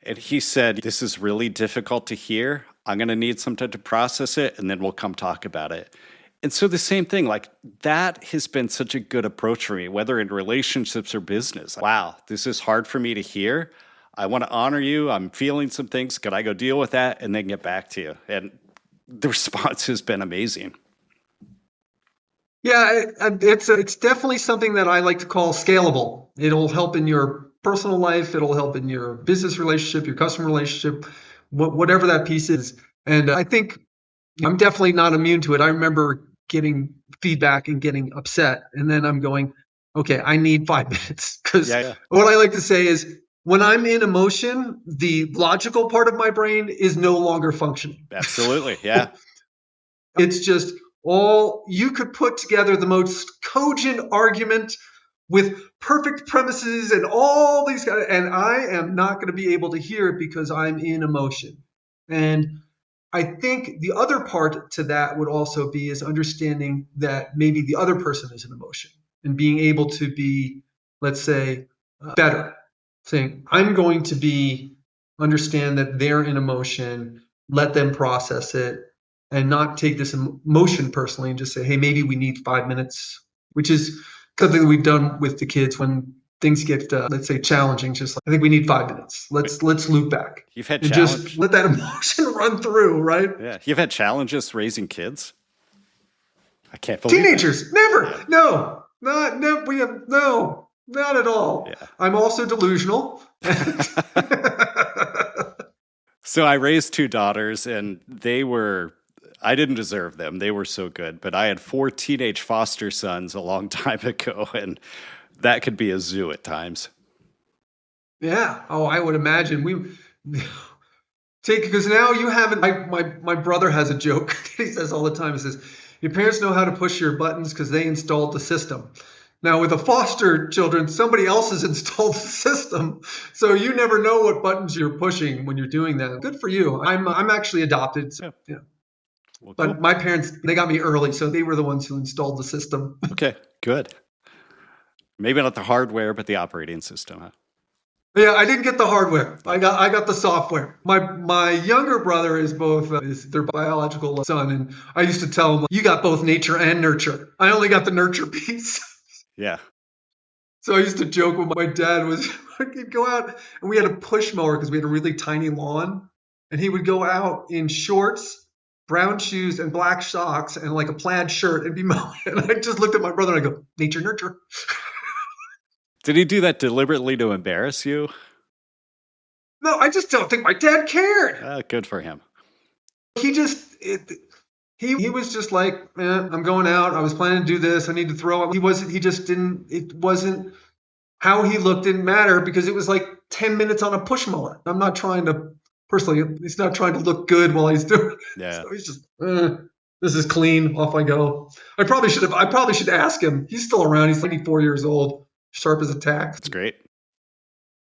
Speaker 3: And he said, this is really difficult to hear. I'm going to need some time to process it, and then we'll come talk about it. And so the same thing, like that has been such a good approach for me, whether in relationships or business. Wow, this is hard for me to hear. I want to honor you. I'm feeling some things. Could I go deal with that and then get back to you? And the response has been amazing.
Speaker 2: Yeah, it's definitely something that I like to call scalable. It'll help in your personal life. It'll help in your business relationship, your customer relationship, whatever that piece is. And I think I'm definitely not immune to it. I remember getting feedback and getting upset. And then I'm going, okay, I need 5 minutes. Because what I like to say is when I'm in emotion, the logical part of my brain is no longer functioning.
Speaker 3: Absolutely. Yeah.
Speaker 2: It's just you could put together the most cogent argument with perfect premises and all these guys, and I am not going to be able to hear it because I'm in emotion. And I think the other part to that would also be is understanding that maybe the other person is in emotion and being able to be, let's say, better. Saying, I'm going to understand that they're in emotion, let them process it, and not take this emotion personally and just say, hey, maybe we need 5 minutes, which is something that we've done with the kids when things get, let's say, challenging. Just like, I think we need 5 minutes. Let's loop back.
Speaker 3: You've had
Speaker 2: and just let that emotion run through, right?
Speaker 3: Yeah. You've had challenges raising kids? I can't believe
Speaker 2: Teenagers, never. Yeah. No, not at all.
Speaker 3: Yeah.
Speaker 2: I'm also delusional.
Speaker 3: So I raised 2 daughters, and I didn't deserve them. They were so good. But I had 4 teenage foster sons a long time ago, and that could be a zoo at times.
Speaker 2: Yeah. Oh, I would imagine. Because now you haven't. My brother has a joke that he says all the time. He says, your parents know how to push your buttons because they installed the system. Now, with the foster children, somebody else has installed the system, so you never know what buttons you're pushing when you're doing that. Good for you. I'm actually adopted. So, yeah. Well, but cool. My parents, they got me early, so they were the ones who installed the system.
Speaker 3: Okay, good. Maybe not the hardware, but the operating system, huh?
Speaker 2: Yeah, I didn't get the hardware. I got the software. My younger brother is both is their biological son, and I used to tell him, you got both nature and nurture. I only got the nurture piece.
Speaker 3: Yeah.
Speaker 2: So I used to joke when my dad he'd go out and we had a push mower because we had a really tiny lawn, and he would go out in shorts, brown shoes, and black socks and like a plaid shirt and be mowing. And I just looked at my brother and I go, nature, nurture.
Speaker 3: Did he do that deliberately to embarrass you?
Speaker 2: No, I just don't think my dad cared.
Speaker 3: Good for him.
Speaker 2: He was just like, I'm going out. I was planning to do this. I need to throw up. It wasn't how he looked didn't matter because it was like 10 minutes on a push mower. I'm not trying to, personally, he's not trying to look good while he's doing it.
Speaker 3: Yeah.
Speaker 2: So he's just, this is clean. Off I go. I probably should ask him. He's still around. He's 94 years old, sharp as a tack.
Speaker 3: That's great.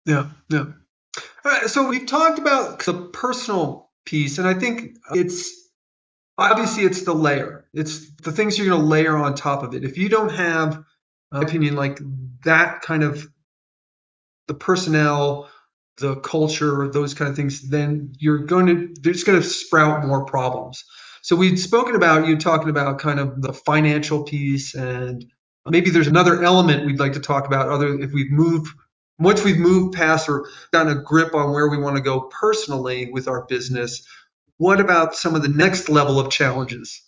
Speaker 2: Yeah. All right. So we've talked about the personal piece, and I think obviously it's the layer. It's the things you're going to layer on top of it. If you don't have an opinion like that kind of the personnel, the culture, those kind of things, then it's going to sprout more problems. So we'd spoken about you talking about kind of the financial piece, and maybe there's another element we'd like to talk about once we've moved past or gotten a grip on where we want to go personally with our business. What about some of the next level of challenges?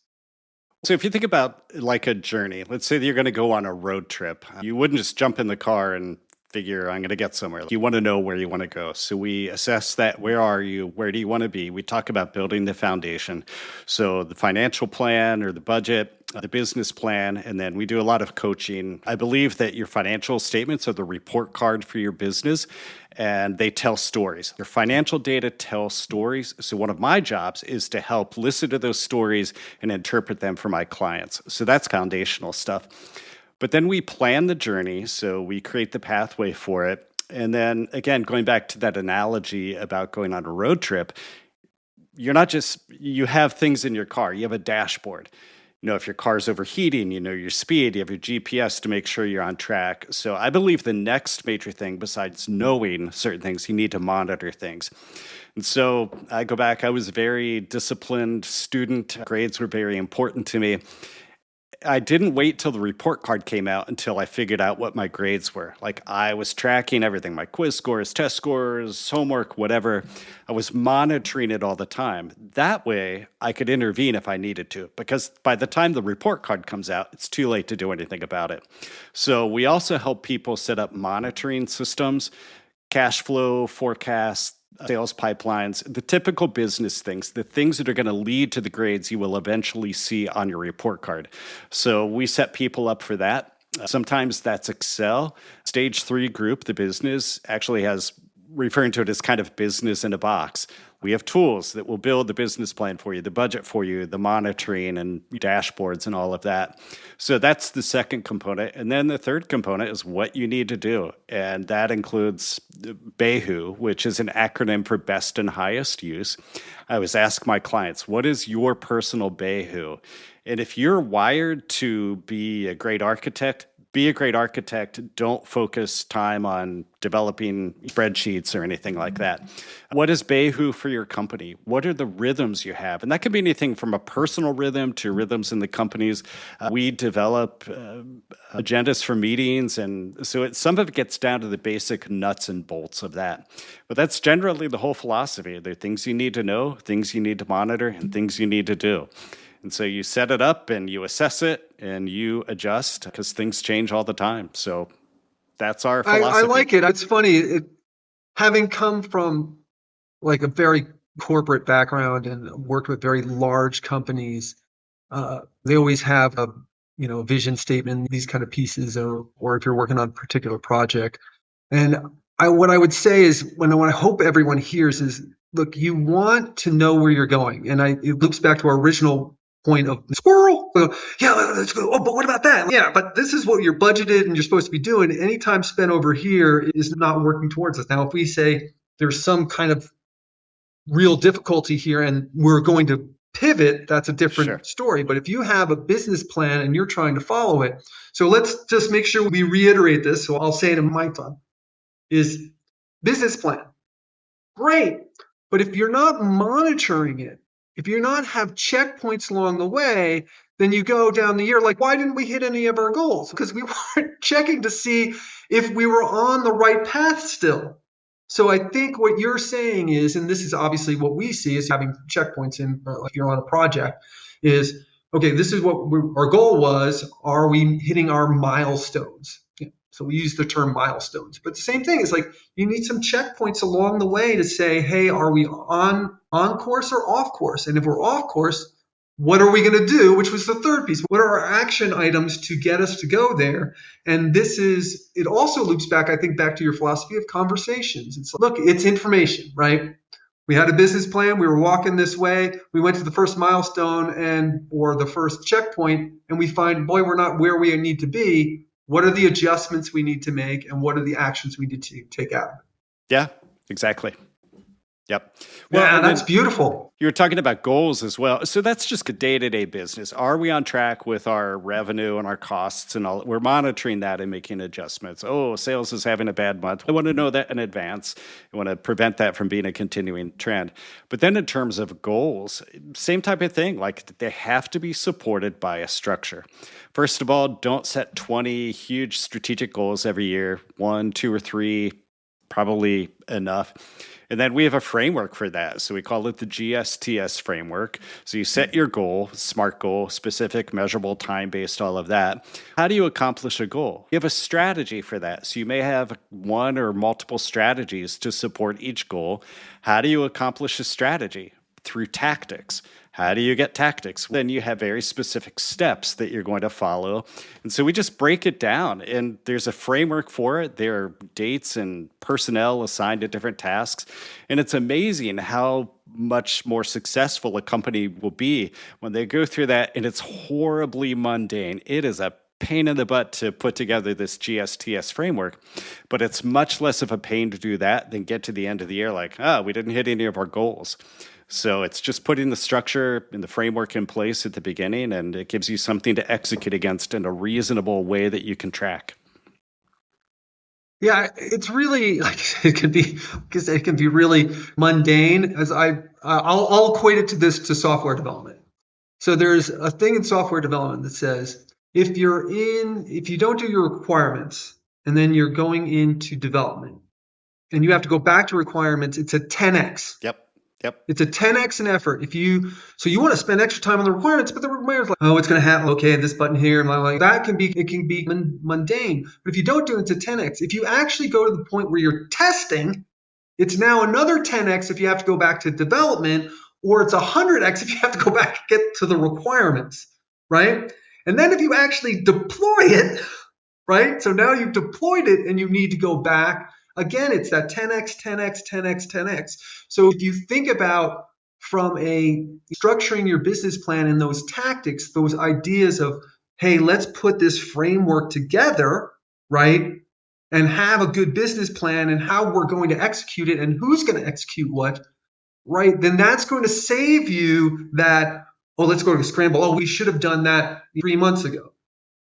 Speaker 3: So if you think about like a journey, let's say that you're going to go on a road trip. You wouldn't just jump in the car and figure I'm going to get somewhere. You want to know where you want to go. So we assess that. Where are you? Where do you want to be? We talk about building the foundation. So the financial plan or the budget, the business plan, and then we do a lot of coaching. I believe that your financial statements are the report card for your business, and they tell stories. Your financial data tells stories. So one of my jobs is to help listen to those stories and interpret them for my clients. So that's foundational stuff. But then we plan the journey, so we create the pathway for it. And then again, going back to that analogy about going on a road trip, you have things in your car, you have a dashboard. If your car's overheating, your speed, you have your GPS to make sure you're on track. So I believe the next major thing, besides knowing certain things, you need to monitor things. And so I go back, I was a very disciplined student. Grades were very important to me. I didn't wait till the report card came out until I figured out what my grades were. Like I was tracking everything, my quiz scores, test scores, homework, whatever. I was monitoring it all the time. That way I could intervene if I needed to, because by the time the report card comes out, it's too late to do anything about it. So we also help people set up monitoring systems, cash flow forecasts, sales pipelines, the typical business things, the things that are going to lead to the grades you will eventually see on your report card. So we set people up for that. Sometimes that's Excel. Stage 3 group, the business, actually has referring to it as kind of business in a box. We have tools that will build the business plan for you, the budget for you, the monitoring and dashboards and all of that. So that's the second component. And then the third component is what you need to do. And that includes BAHU, which is an acronym for best and highest use. I always ask my clients, what is your personal BAHU? And if you're wired to be a great architect, be a great architect. Don't focus time on developing spreadsheets or anything like that. What is BAHU for your company? What are the rhythms you have? And that can be anything from a personal rhythm to rhythms in the companies. We develop agendas for meetings. And so some of it gets down to the basic nuts and bolts of that. But that's generally the whole philosophy. There are things you need to know, things you need to monitor, and things you need to do. And so you set it up and you assess it and you adjust because things change all the time. So that's our philosophy.
Speaker 2: I like it. It's funny, having come from like a very corporate background and worked with very large companies, they always have a vision statement, these kind of pieces, or if you're working on a particular project. And what I would say is, what I hope everyone hears is, look, you want to know where you're going. And it loops back to our original point of squirrel. Yeah, let's go. Oh, but what about that? Yeah, but this is what you're budgeted and you're supposed to be doing. Any time spent over here is not working towards us. Now, if we say there's some kind of real difficulty here and we're going to pivot, that's a different story. But if you have a business plan and you're trying to follow it, so let's just make sure we reiterate this. So I'll say it in my time, is business plan. Great. But if you're not monitoring it, if you're not have checkpoints along the way, then you go down the year like, why didn't we hit any of our goals? Because we weren't checking to see if we were on the right path still. So I think what you're saying is, and this is obviously what we see is having checkpoints in, if you're on a project, is, okay, this is what our goal was. Are we hitting our milestones? So we use the term milestones. But the same thing is like you need some checkpoints along the way to say, hey, are we on course or off course? And if we're off course, what are we going to do? Which was the third piece. What are our action items to get us to go there? And it also loops back, I think, back to your philosophy of conversations. It's look, it's information, right? We had a business plan. We were walking this way. We went to the first milestone or the first checkpoint, and we find, boy, we're not where we need to be. What are the adjustments we need to make, and what are the actions we need to take out?
Speaker 3: Yeah, exactly. Yep.
Speaker 2: Well, yeah, that's beautiful.
Speaker 3: You were talking about goals as well. So that's just a day-to-day business. Are we on track with our revenue and our costs and all? We're monitoring that and making adjustments. Oh, sales is having a bad month. I want to know that in advance. I want to prevent that from being a continuing trend. But then in terms of goals, same type of thing. Like they have to be supported by a structure. First of all, don't set 20 huge strategic goals every year, 1, 2, or 3 probably enough. And then we have a framework for that. So we call it the GSTS framework. So you set your goal, SMART goal, specific, measurable, time-based, all of that. How do you accomplish a goal? You have a strategy for that. So you may have one or multiple strategies to support each goal. How do you accomplish a strategy? Through tactics. How do you get tactics? Then you have very specific steps that you're going to follow. And so we just break it down, and there's a framework for it. There are dates and personnel assigned to different tasks. And it's amazing how much more successful a company will be when they go through that, and it's horribly mundane. It is a pain in the butt to put together this GSTS framework, but it's much less of a pain to do that than get to the end of the year like, we didn't hit any of our goals. So it's just putting the structure and the framework in place at the beginning, and it gives you something to execute against in a reasonable way that you can track.
Speaker 2: Yeah, it's really it can be really mundane. As I'll equate it to software development. So there's a thing in software development that says if you don't do your requirements and then you're going into development and you have to go back to requirements, it's a 10x.
Speaker 3: Yep.
Speaker 2: It's a 10x in effort. You want to spend extra time on the requirements, but the requirements it's going to happen. Okay, this button here, that can be mundane. But if you don't do it, it's a 10x. If you actually go to the point where you're testing, it's now another 10x if you have to go back to development, or it's 100x if you have to go back and get to the requirements, right? And then if you actually deploy it, right? So now you've deployed it and you need to go back. Again, it's that 10x, 10x, 10x, 10x. So if you think about from structuring your business plan and those tactics, those ideas of, hey, let's put this framework together, right? And have a good business plan and how we're going to execute it and who's going to execute what, right? Then that's going to save you that, let's go to scramble. We should have done that 3 months ago.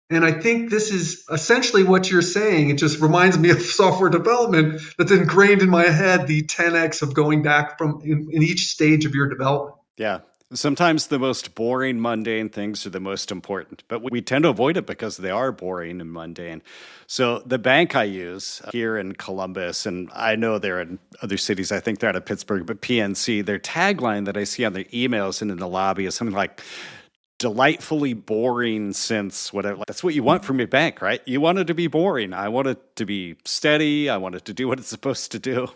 Speaker 2: And I think this is essentially what you're saying. It just reminds me of software development that's ingrained in my head, the 10x of going back in each stage of your development.
Speaker 3: Yeah. Sometimes the most boring, mundane things are the most important, but we tend to avoid it because they are boring and mundane. So the bank I use here in Columbus, and I know they're in other cities, I think they're out of Pittsburgh, but PNC, their tagline that I see on their emails and in the lobby is something like, delightfully boring since whatever. That's what you want from your bank, right? You want it to be boring. I want it to be steady. I want it to do what it's supposed to do.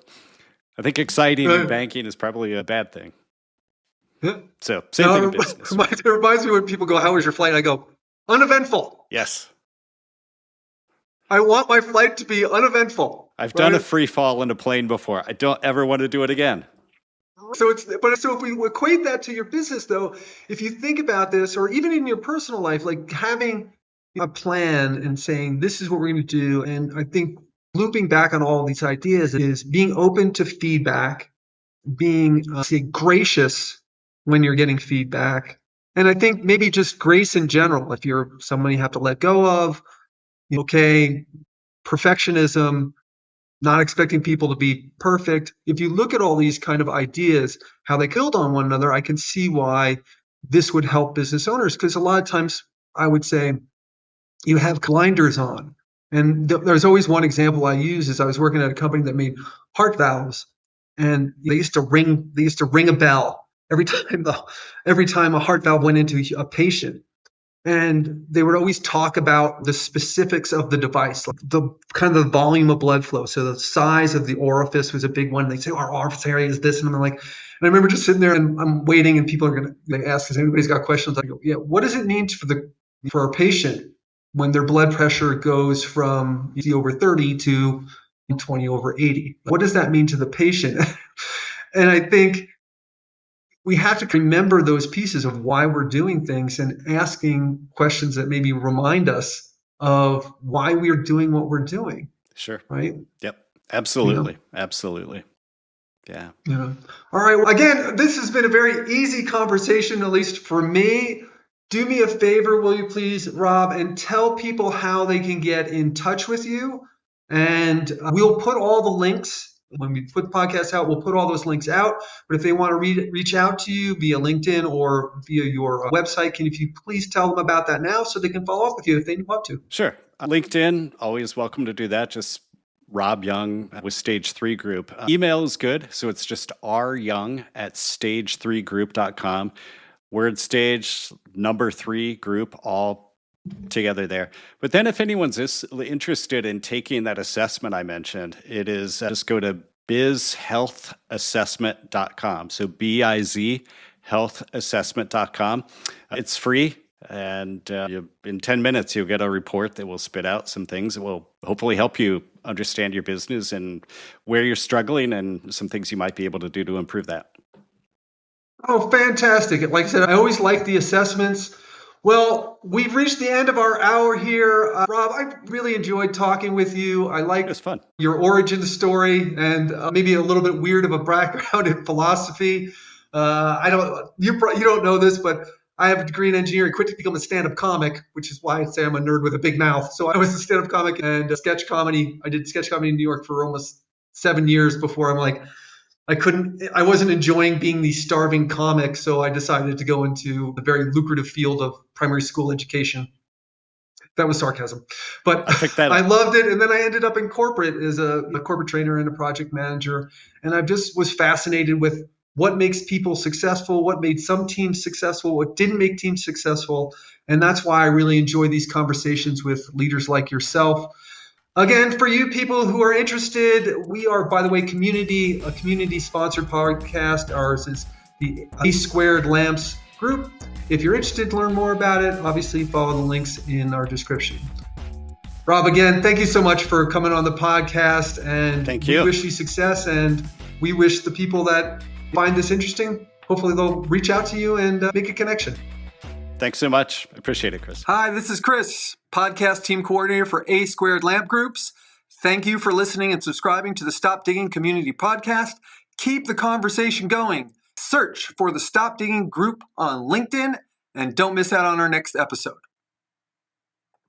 Speaker 3: I think exciting in banking is probably a bad thing.
Speaker 2: Yeah.
Speaker 3: So same thing in business.
Speaker 2: It reminds me when people go, how was your flight? I go, uneventful.
Speaker 3: Yes.
Speaker 2: I want my flight to be uneventful.
Speaker 3: I've done a free fall in a plane before. I don't ever want to do it again.
Speaker 2: So if we equate that to your business, though, if you think about this, or even in your personal life, like having a plan and saying, this is what we're going to do. And I think looping back on all these ideas is being open to feedback, being gracious when you're getting feedback. And I think maybe just grace in general, if you're someone you have to let go of, perfectionism, not expecting people to be perfect. If you look at all these kind of ideas, how they build on one another, I can see why this would help business owners. Because a lot of times I would say you have blinders on. And there's always one example I use is I was working at a company that made heart valves, and they used to ring a bell every time a heart valve went into a patient. And they would always talk about the specifics of the device, like the kind of the volume of blood flow. So the size of the orifice was a big one. They say, our orifice area is this. And I'm like, and I remember just sitting there and I'm waiting and people are going to ask, if anybody's got questions, I go, yeah, what does it mean for a patient when their blood pressure goes from over 30 to 20 over 80? What does that mean to the patient? And I think we have to remember those pieces of why we're doing things and asking questions that maybe remind us of why we're doing what we're doing.
Speaker 3: Sure.
Speaker 2: Right?
Speaker 3: Yep. Absolutely. Absolutely. Yeah.
Speaker 2: All right. Well, again, this has been a very easy conversation, at least for me. Do me a favor, will you please, Rob, and tell people how they can get in touch with you. And we'll put all the links. When we put the podcast out, we'll put all those links out. But if they want to reach out to you via LinkedIn or via your website, if you please tell them about that now so they can follow up with you if they want to?
Speaker 3: Sure. LinkedIn, always welcome to do that. Just Rob Young with Stage 3 Group. Email is good. So it's just ryoung@stage3group.com. Word stage, number 3 group, all together there. But then if anyone's interested in taking that assessment I mentioned, it is just go to bizhealthassessment.com. So BIZ healthassessment.com. It's free. And in 10 minutes, you'll get a report that will spit out some things that will hopefully help you understand your business and where you're struggling and some things you might be able to do to improve that.
Speaker 2: Oh, fantastic. Like I said, I always like the assessments. Well, we've reached the end of our hour here. Rob, I really enjoyed talking with you. I like
Speaker 3: It was fun.
Speaker 2: Your origin story and maybe a little bit weird of a background in philosophy. You don't know this, but I have a degree in engineering, quit to become a stand-up comic, which is why I say I'm a nerd with a big mouth. So I was a stand-up comic and sketch comedy. I did sketch comedy in New York for almost 7 years before I'm like, I wasn't enjoying being the starving comic. So I decided to go into the very lucrative field of primary school education. That was sarcasm, but I loved it. And then I ended up in corporate as a corporate trainer and a project manager. And I just was fascinated with what makes people successful, what made some teams successful, what didn't make teams successful. And that's why I really enjoy these conversations with leaders like yourself. Again, for you people who are interested, we are, by the way, a community-sponsored podcast. Ours is the A²Lamps group. If you're interested to learn more about it, obviously follow the links in our description. Rob, again, thank you so much for coming on the podcast. And
Speaker 3: thank you.
Speaker 2: We wish you success, and we wish the people that find this interesting, hopefully they'll reach out to you and make a connection.
Speaker 3: Thanks so much. I appreciate it, Chris.
Speaker 2: Hi, this is Chris, podcast team coordinator for A²Lamp Groups. Thank you for listening and subscribing to the Stop Digging Community Podcast. Keep the conversation going. Search for the Stop Digging group on LinkedIn and don't miss out on our next episode.